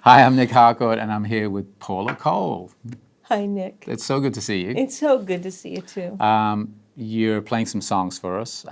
Hi, I'm Nic Harcourt, and I'm here with Paula Cole. Hi, Nick. It's so good to see you. It's so good to see you, too. You're playing some songs for us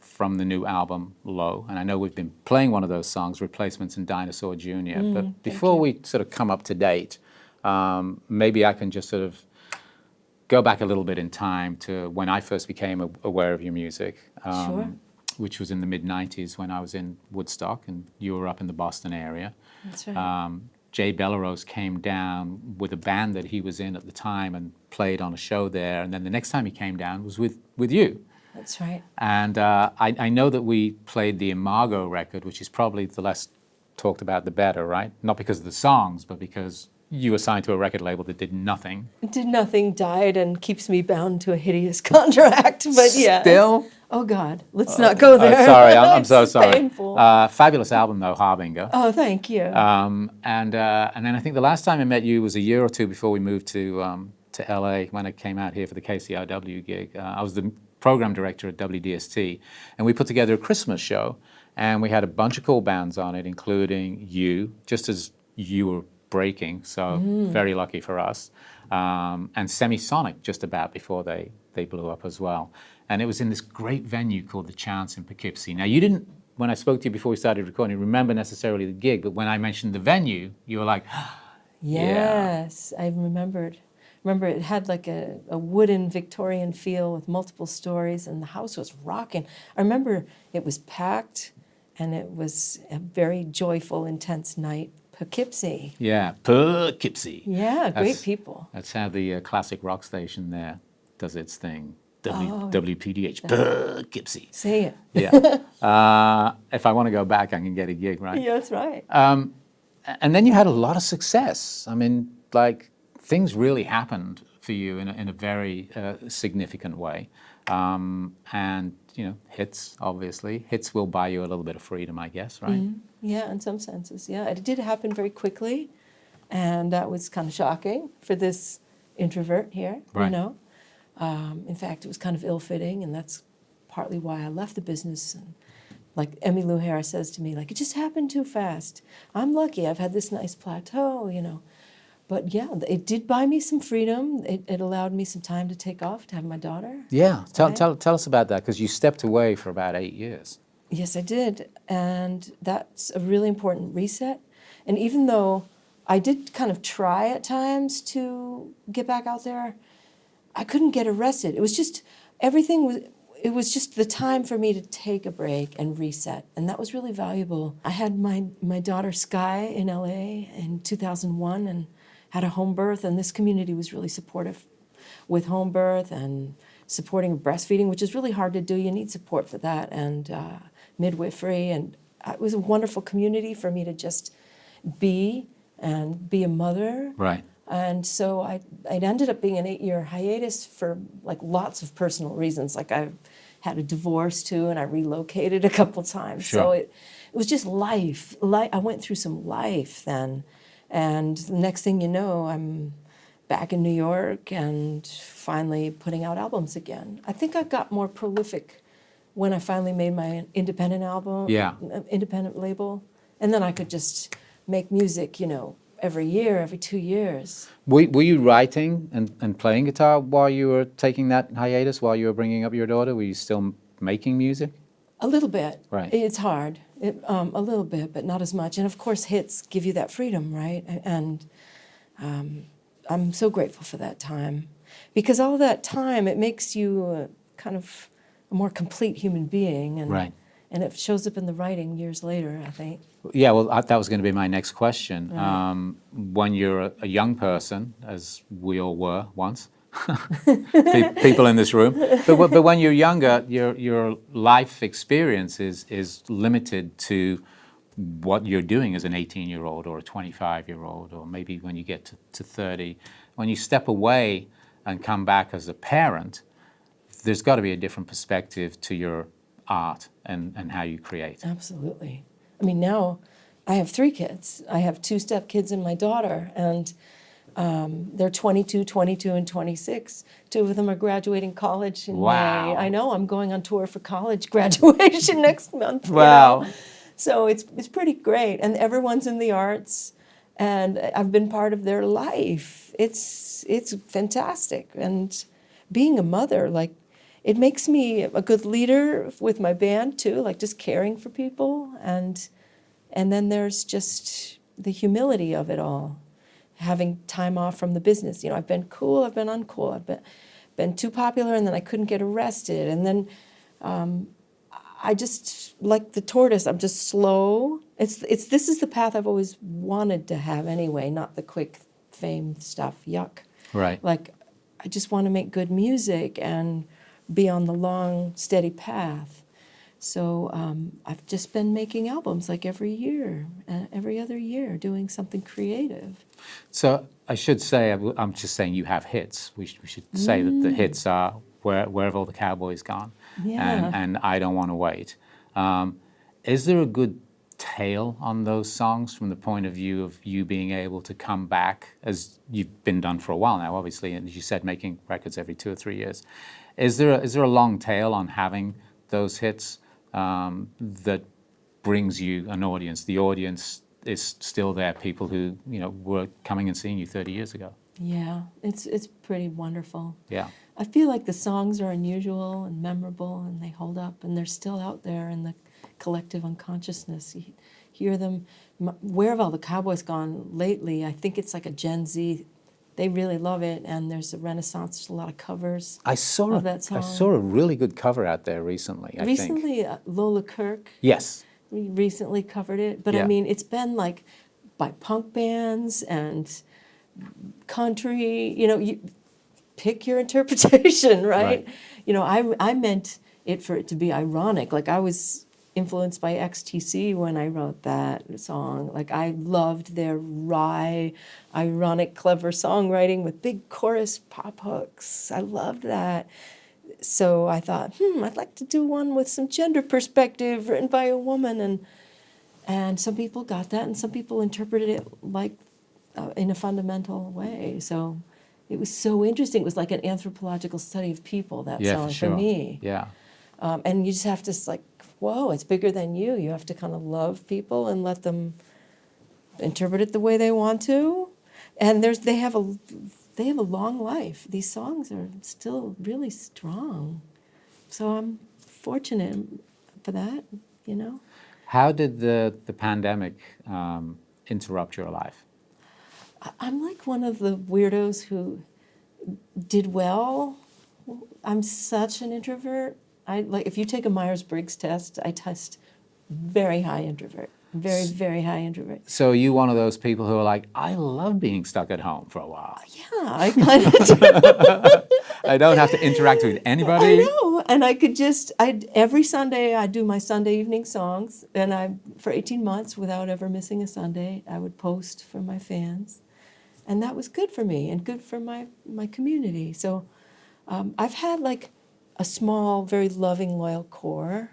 from the new album, Low, and I know we've been playing one of those songs, Replacements and Dinosaur Jr., but before we sort of come up to date, maybe I can just sort of go back a little bit in time to when I first became aware of your music. Sure. Which was in the mid-'90s when I was in Woodstock and you were up in the Boston area. That's right. Jay Bellerose came down with a band that he was in at the time and played on a show there, and then the next time he came down was with you. That's right. And I know that we played the Imago record, which is probably the less talked about the better, right? Not because of the songs, but because you were signed to a record label that did nothing. It did nothing, died, and keeps me bound to a hideous contract, but yeah. Still? Oh, God. Let's not go there. Sorry, I'm so sorry. Painful. Fabulous album, though, Harbinger. Oh, thank you. And then I think the last time I met you was a year or two before we moved to LA when I came out here for the KCRW gig. I was the program director at WDST, and we put together a Christmas show, and we had a bunch of cool bands on it, including you, just as you were breaking, so very lucky for us, and Semisonic just about before they blew up as well. And it was in this great venue called The Chance in Poughkeepsie. Now, you didn't, when I spoke to you before we started recording, remember necessarily the gig, but when I mentioned the venue, you were like, Yes, I remembered. Remember, it had like a wooden Victorian feel with multiple stories, and the house was rocking. I remember it was packed, and it was a very joyful, intense night. Poughkeepsie. Yeah, Poughkeepsie. Yeah, great people. That's how the classic rock station there does its thing. Oh. WPDH, Poughkeepsie. Say it. Yeah. If I want to go back, I can get a gig, right? Yeah, that's right. And then you had a lot of success. I mean, like, things really happened for you in a very significant way. And, you know, hits, obviously. Hits will buy you a little bit of freedom, I guess, right? Mm-hmm. Yeah, in some senses. Yeah, it did happen very quickly. And that was kind of shocking for this introvert here, Right. you know. In fact, it was kind of ill-fitting, and that's partly why I left the business. And like Emmylou Harris says to me, like, it just happened too fast. I'm lucky. I've had this nice plateau, you know. But yeah, it did buy me some freedom. It allowed me some time to take off, to have my daughter. Yeah. Right. Tell us about that, because you stepped away for about 8 years. Yes, I did. And that's a really important reset. And even though I did kind of try at times to get back out there, I couldn't get arrested. It was just, it was just the time for me to take a break and reset. And that was really valuable. I had my daughter Sky in LA in 2001 and had a home birth. And this community was really supportive with home birth and supporting breastfeeding, which is really hard to do. You need support for that. And midwifery. And it was a wonderful community for me to just be and be a mother. Right. And so it ended up being an 8-year hiatus for like lots of personal reasons. Like I had a divorce too, and I relocated a couple times. Sure. So it was just life. I went through some life then. And the next thing you know, I'm back in New York and finally putting out albums again. I think I got more prolific when I finally made my independent album, independent label. And then I could just make music, you know, every year, every 2 years. Were you writing and playing guitar while you were taking that hiatus, while you were bringing up your daughter? Were you still making music? A little bit. Right. It's hard, a little bit, but not as much. And of course, hits give you that freedom, right? And I'm so grateful for that time. Because all that time, it makes you kind of a more complete human being. And, Right. And it shows up in the writing years later, I think. Yeah, well, that was going to be my next question. Right. When you're a young person, as we all were once, people in this room, but when you're younger, your life experience is limited to what you're doing as an 18-year-old or a 25-year-old, or maybe when you get to 30. When you step away and come back as a parent, there's got to be a different perspective to your art and how you create. Absolutely. I mean, now I have 3 kids. I have 2 stepkids and my daughter, and they're 22, and 26. 2 of them are graduating college in Wow. May. I know, I'm going on tour for college graduation next month. Wow. You know? So it's pretty great, and everyone's in the arts. and I've been part of their life. It's fantastic. And being a mother, like, it makes me a good leader with my band too, like just caring for people. And then there's just the humility of it all, having time off from the business. You know, I've been cool, I've been uncool, I've been too popular, and then I couldn't get arrested. And then I just, like the tortoise, I'm just slow. This is the path I've always wanted to have anyway, not the quick fame stuff. Yuck. Right. Like, I just want to make good music and be on the long, steady path. So I've just been making albums like every year, every other year, doing something creative. So I should say, I'm just saying you have hits. We should say that the hits are Where Have All the Cowboys Gone? Yeah. And I Don't Want to Wait. Is there a good tale on those songs from the point of view of you being able to come back, as you've been done for a while now, obviously, and as you said, making records every 2 or 3 years. Is there a long tail on having those hits that brings you an audience? The audience is still there, people who, you know, were coming and seeing you 30 years ago. Yeah, it's pretty wonderful. Yeah. I feel like the songs are unusual and memorable, and they hold up, and they're still out there in the collective unconsciousness. You hear them. Where Have All the Cowboys Gone? Lately, I think it's like a Gen Z. They really love it, and there's a renaissance. There's a lot of covers of that song. I saw a really good cover out there recently, I think. Recently, Lola Kirk Yes. recently covered it. But I Yeah. mean, it's been like by punk bands and country. You know, you pick your interpretation, right? Right. You know, I meant it for it to be ironic. Like, I was influenced by XTC when I wrote that song. Like, I loved their wry, ironic, clever songwriting with big chorus pop hooks. I loved that. So I thought, I'd like to do one with some gender perspective written by a woman. And some people got that, and some people interpreted it like in a fundamental way. So it was so interesting. It was like an anthropological study of people, that Yeah, song, for sure. for me. Yeah. And you just have to, like, whoa, it's bigger than you. You have to kind of love people and let them interpret it the way they want to. And they have a long life. These songs are still really strong. So I'm fortunate for that, you know. How did the pandemic interrupt your life? I'm like one of the weirdos who did well. I'm such an introvert. If you take a Myers-Briggs test, I test very high introvert. Very, very high introvert. So are you one of those people who are like, I love being stuck at home for a while. Yeah, I kind of do. I don't have to interact with anybody. I know, and I could every Sunday I do my Sunday evening songs, and for 18 months, without ever missing a Sunday, I would post for my fans, and that was good for me and good for my community. So I've had like a small, very loving, loyal core,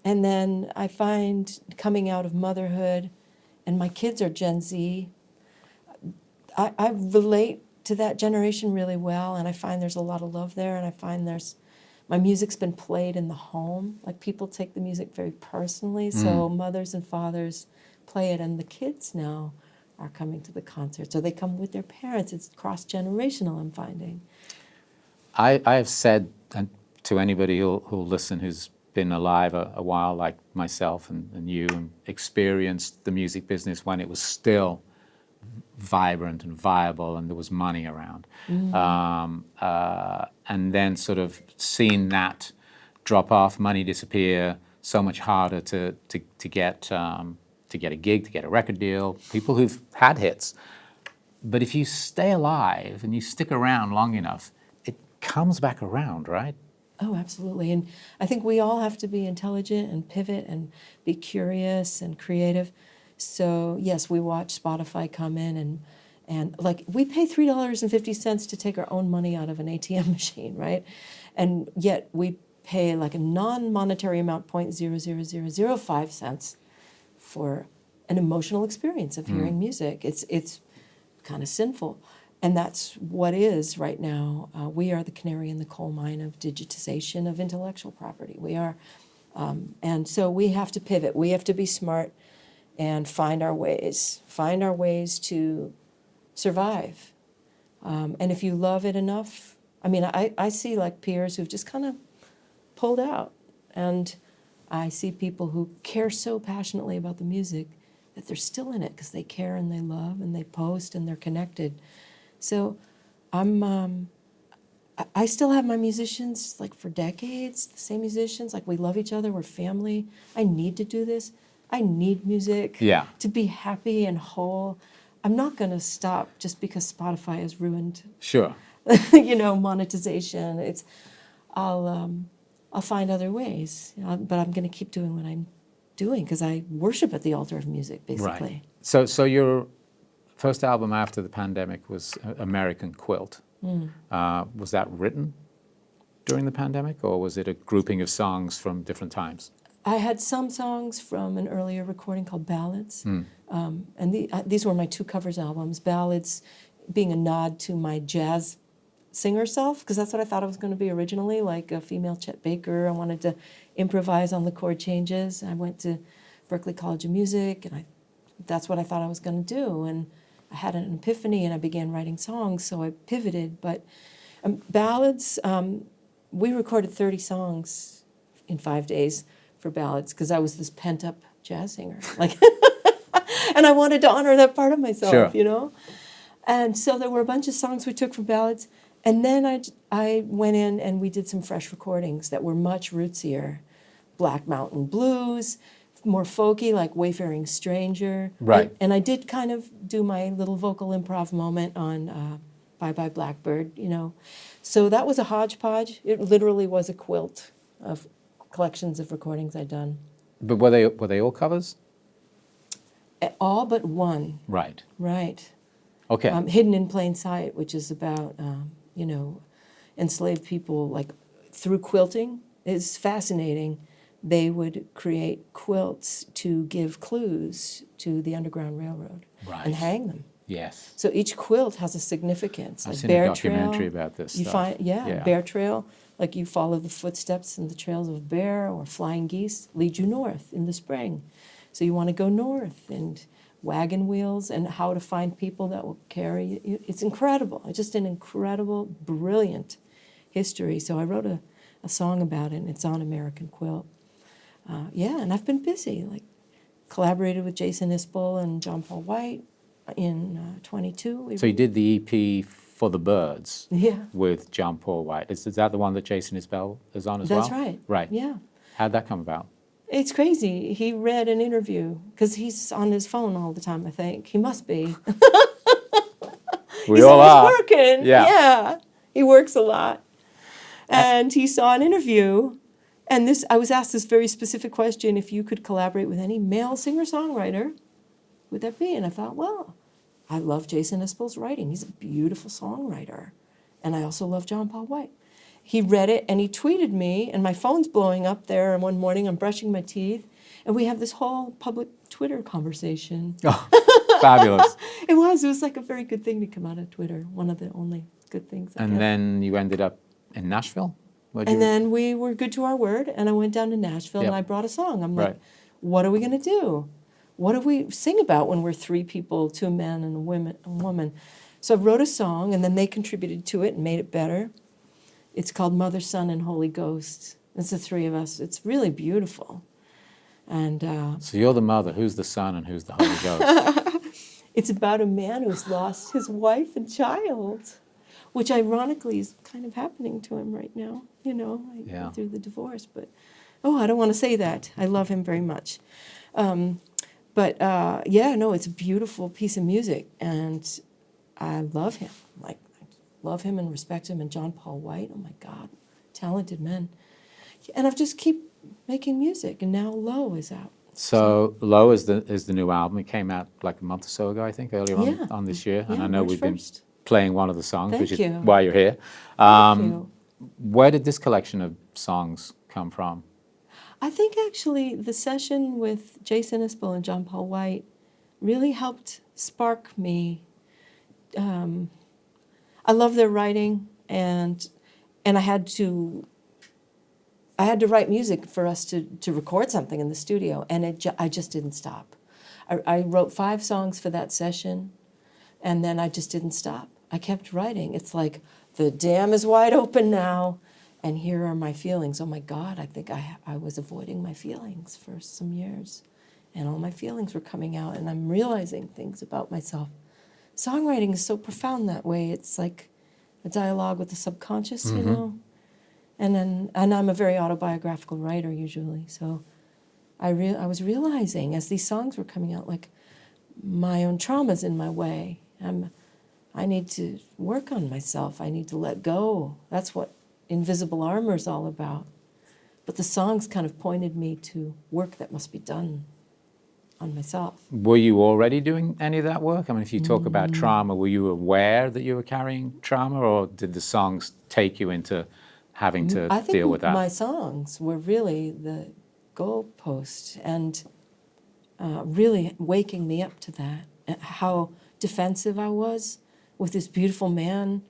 and then I find coming out of motherhood, and my kids are Gen Z, I relate to that generation really well, and I find there's a lot of love there, and I find my music's been played in the home. Like, people take the music very personally, so mothers and fathers play it, and the kids now are coming to the concerts, or they come with their parents. It's cross-generational, I'm finding. I have said to anybody who'll listen who's been alive a while, like myself and you, and experienced the music business when it was still vibrant and viable and there was money around. And then sort of seen that drop off, money disappear, so much harder to get a gig, to get a record deal, people who've had hits. But if you stay alive and you stick around long enough, it comes back around, right? Oh, absolutely. And I think we all have to be intelligent and pivot and be curious and creative. So yes, we watch Spotify come in and like, we pay $3.50 to take our own money out of an ATM machine, right? And yet we pay like a non-monetary amount, 0.00005 cents, for an emotional experience of hearing music. It's kind of sinful. And that's what is right now. We are the canary in the coal mine of digitization of intellectual property. We are, and so we have to pivot. We have to be smart and find our ways to survive. And if you love it enough, I mean, I see like peers who've just kind of pulled out, and I see people who care so passionately about the music that they're still in it because they care and they love and they post and they're connected. So I still have my musicians like for decades, the same musicians, like we love each other, we're family. I need to do this. I need music to be happy and whole. I'm not going to stop just because Spotify has ruined, Sure. monetization. I'll find other ways, but I'm going to keep doing what I'm doing because I worship at the altar of music, basically. Right. So your first album after the pandemic was American Quilt. Was that written during the pandemic, or was it a grouping of songs from different times? I had some songs from an earlier recording called Ballads, and these were my 2 covers albums. Ballads being a nod to my jazz singer self, because that's what I thought I was going to be originally, like a female Chet Baker. I wanted to improvise on the chord changes. I went to Berklee College of Music, and that's what I thought I was going to do. And I had an epiphany, and I began writing songs, so I pivoted. But Ballads, we recorded 30 songs in 5 days for Ballads, because I was this pent-up jazz singer. And I wanted to honor that part of myself, And so there were a bunch of songs we took from Ballads. And then I went in and we did some fresh recordings that were much rootsier. Black Mountain Blues, more folky, like Wayfaring Stranger. Right. And I did kind of do my little vocal improv moment on Bye Bye Blackbird, So that was a hodgepodge. It literally was a quilt of collections of recordings I'd done. But were they all covers? All but one. Right. Right. Okay. Hidden in Plain Sight, which is about, enslaved people, like through quilting. It's fascinating. They would create quilts to give clues to the Underground Railroad and hang them. Yes. So each quilt has a significance. I've like seen Bear a documentary Trail, about this you stuff. Bear Trail, like you follow the footsteps and the trails of a bear, or flying geese lead you north in the spring. So you want to go north, and wagon wheels, and how to find people that will carry you. It's incredible. It's just an incredible, brilliant history. So I wrote a song about it, and it's on American Quilt. And I've been busy, like collaborated with Jason Isbell and John Paul White in 22. So you did the EP For the Birds with John Paul White. Is that the one that Jason Isbell is on as well? That's right. Right. Yeah. How'd that come about? It's crazy. He read an interview, because he's on his phone all the time, I think. He must be. We all are. He's working. Yeah. He works a lot. And he saw an interview, and I was asked this very specific question: if you could collaborate with any male singer-songwriter, would that be? And I thought, well, I love Jason Isbell's writing. He's a beautiful songwriter. And I also love John Paul White. He read it, and he tweeted me, and my phone's blowing up there, and one morning I'm brushing my teeth, and we have this whole public Twitter conversation. Oh, fabulous. It was like a very good thing to come out of Twitter, one of the only good things. And then you ended up in Nashville? Then we were good to our word, and I went down to Nashville, and I brought a song. I'm like, what are we going to do? What do we sing about when we're 3 people, 2 men and a woman? So I wrote a song, and then they contributed to it and made it better. It's called Mother, Son, and Holy Ghost. It's the 3 of us. It's really beautiful. And so you're the mother. Who's the son and who's the Holy Ghost? It's about a man who's lost his wife and child, which ironically is kind of happening to him right now. Through the divorce. But, I don't want to say that. I love him very much. It's a beautiful piece of music, and I love him. Love him and respect him. And John Paul White, oh my God, talented men. And I've just keep making music, and now Low is out. So Low is the new album. It came out like a month or so ago, I think, earlier on this year. And I know we've been playing one of the songs, which is why you're here. Thank you. Where did this collection of songs come from? I think actually the session with Jason Isbell and John Paul White really helped spark me. I love their writing, and I had to write music for us to record something in the studio, and I just didn't stop. I wrote 5 songs for that session, and then I just didn't stop. I kept writing. It's like, the dam is wide open now, and here are my feelings. Oh my God, I think I was avoiding my feelings for some years, and all my feelings were coming out, and I'm realizing things about myself. Songwriting is so profound that way. It's like a dialogue with the subconscious, you know? And I'm a very autobiographical writer usually, so I was realizing as these songs were coming out, like, my own trauma's in my way. I need to work on myself. I need to let go. That's what Invisible Armor is all about. But the songs kind of pointed me to work that must be done on myself. Were you already doing any of that work? I mean, if you talk about trauma, were you aware that you were carrying trauma, or did the songs take you into having to deal with that? I think my songs were really the goalpost and really waking me up to that, and how defensive I was with this beautiful man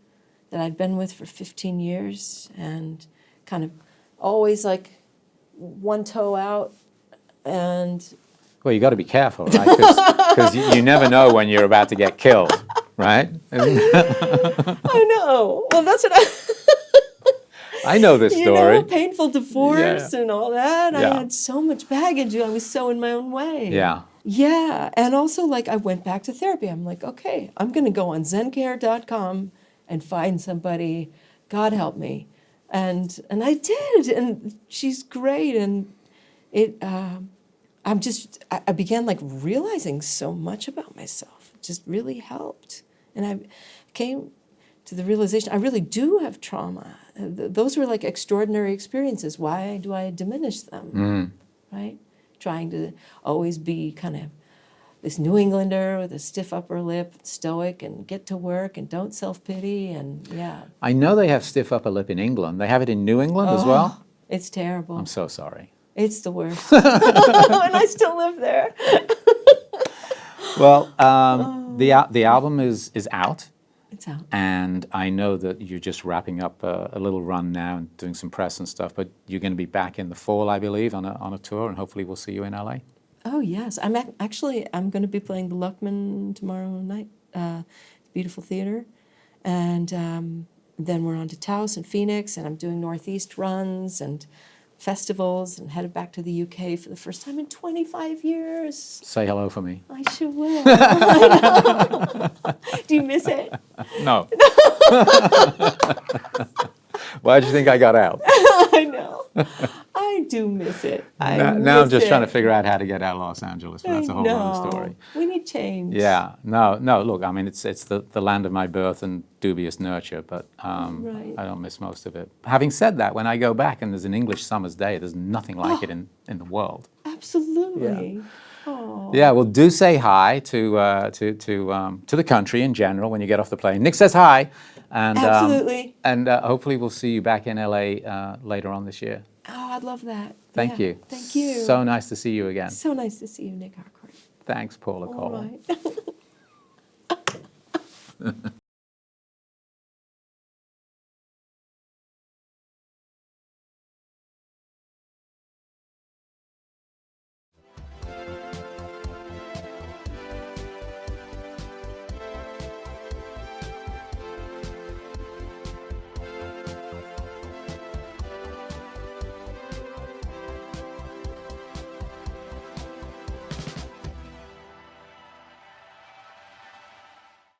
that I'd been with for 15 years, and kind of always like one toe out. And well, you got to be careful, right? Because you never know when you're about to get killed, right? I know. Well, that's what I know this story. You know, painful divorce and all that. Yeah. I had so much baggage. I was so in my own way. Yeah. Yeah. And also, like, I went back to therapy. I'm like, okay, I'm going to go on zencare.com and find somebody. God help me. And I did. And she's great. And I began, like, realizing so much about myself. It just really helped. And I came to the realization I really do have trauma. Those were like extraordinary experiences. Why do I diminish them? Right? Trying to always be kind of this New Englander with a stiff upper lip, stoic, and get to work and don't self-pity, and yeah. I know they have stiff upper lip in England. They have it in New England as well? It's terrible. I'm so sorry. It's the worst. And I still live there. Well, the album is out. It's out. And I know that you're just wrapping up a little run now and doing some press and stuff, but you're going to be back in the fall, I believe, on a tour, and hopefully we'll see you in LA. Oh, yes. I'm going to be playing the Luckman tomorrow night, beautiful theater. And then we're on to Taos and Phoenix, and I'm doing Northeast runs and festivals, and headed back to the UK for the first time in 25 years. Say hello for me. I sure will. I know. Do you miss it? No. Why do you think I got out? I know. I do miss it. Now I'm just trying to figure out how to get out of Los Angeles, but that's a whole other story. We need change. Yeah. No, look, I mean, it's the land of my birth and dubious nurture, but Right. I don't miss most of it. Having said that, when I go back and there's an English summer's day, there's nothing like it in the world. Absolutely. Yeah. Oh. Yeah, well, do say hi to the country in general when you get off the plane. Nick says hi, and Absolutely. And hopefully we'll see you back in LA later on this year. Oh, I'd love that. Thank you. Thank you. So nice to see you again. So nice to see you, Nic Harcourt. Thanks, Paula Cole. All right.